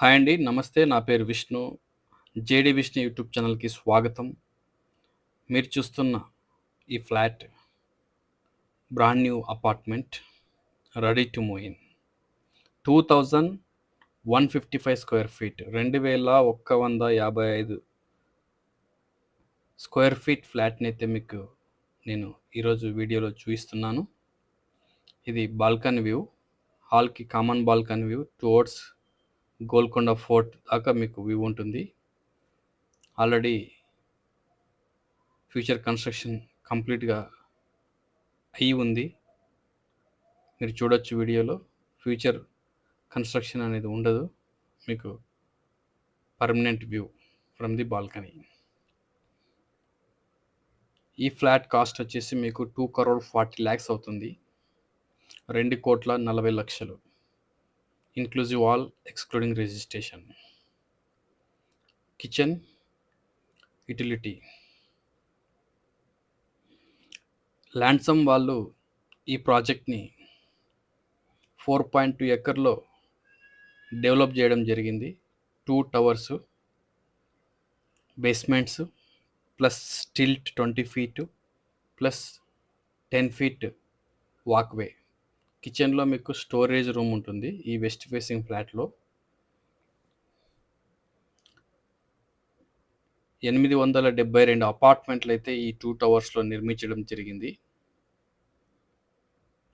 Hi అండి. నమస్తే. నా పేరు విష్ణు. జేడీ విష్ణు యూట్యూబ్ ఛానల్‌కి స్వాగతం. మీరు చూస్తున్న ఈ flat brand new apartment ready to move in. 2155 square feet 2155 square feet ఫ్లాట్‌ని అయితే మీకు నేను ఈరోజు వీడియోలో చూపిస్తున్నాను. ఇది బాల్కనీ వ్యూ. హాల్‌కి common balcony view towards Golconda fort దాకా మీకు వ్యూ ఉంటుంది. ఆల్రెడీ ఫ్యూచర్ కన్స్ట్రక్షన్ కంప్లీట్గా అయి ఉంది. మీరు చూడొచ్చు వీడియోలో. ఫ్యూచర్ కన్స్ట్రక్షన్ అనేది ఉండదు, మీకు permanent view from the balcony. ఈ ఫ్లాట్ కాస్ట్ వచ్చేసి మీకు 2,40,00,000 అవుతుంది. 2,40,00,000 inclusive all excluding registration. Kitchen, utility. ల్యాండ్సమ్ వాళ్ళు ఈ ప్రాజెక్ట్ని 4.2 ఎకర్లో డెవలప్ చేయడం జరిగింది. 2 towers, basements plus stilt 20 feet plus 10 feet walkway. కిచెన్లో మీకు స్టోరేజ్ రూమ్ ఉంటుంది ఈ వెస్ట్ ఫేసింగ్ ఫ్లాట్లో. 872 అపార్ట్మెంట్లు అయితే ఈ 2 టవర్స్లో నిర్మించడం జరిగింది.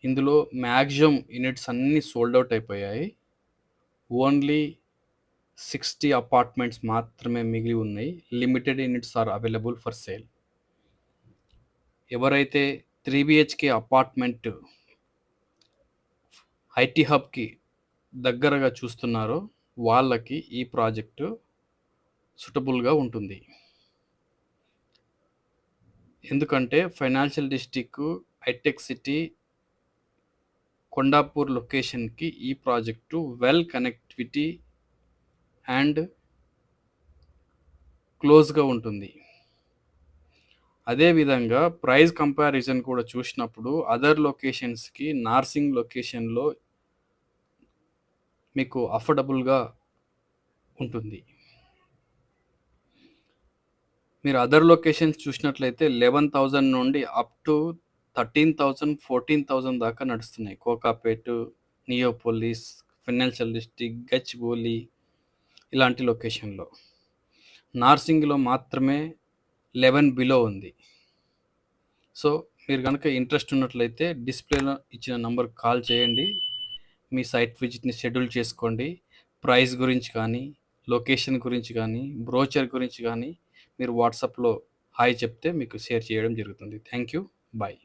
ఇందులో మ్యాక్సిమం యూనిట్స్ అన్నీ సోల్డ్ అవుట్ అయిపోయాయి. ఓన్లీ 60 అపార్ట్మెంట్స్ మాత్రమే మిగిలి ఉన్నాయి. Limited units are available for sale. ఎవరైతే 3 బిహెచ్కే అపార్ట్మెంట్ ఐటీ హబ్కి దగ్గరగా చూస్తున్నారో వాళ్ళకి ఈ ప్రాజెక్టు సూటబుల్గా ఉంటుంది. ఎందుకంటే financial district, hitech city, Kondapur లొకేషన్కి ఈ ప్రాజెక్టు వెల్ కనెక్టివిటీ అండ్ క్లోజ్గా ఉంటుంది. అదేవిధంగా ప్రైస్ కంపారిజన్ కూడా చూసినప్పుడు అదర్ లొకేషన్స్కి నార్సింగ్ లొకేషన్లో మీకు అఫోర్డబుల్గా ఉంటుంది. మీరు అదర్ లొకేషన్స్ చూసినట్లయితే 11,000 నుండి అప్ టు 13,000, 14,000 దాకా నడుస్తున్నాయి. Kokapet, Neopolis, financial district, Gachibowli ఇలాంటి లొకేషన్లో. నార్సింగ్లో మాత్రమే 11 బిలో ఉంది. సో మీరు కనుక ఇంట్రెస్ట్ ఉన్నట్లయితే డిస్ప్లేలో ఇచ్చిన నంబర్కి కాల్ చేయండి. మీ సైట్ విజిట్ని షెడ్యూల్ చేసుకోండి. ప్రైస్ గురించి కానీ, లొకేషన్ గురించి కానీ, బ్రోచర్ గురించి కానీ మీరు వాట్సాప్లో హాయ్ చెప్తే మీకు షేర్ చేయడం జరుగుతుంది. Thank you. బాయ్.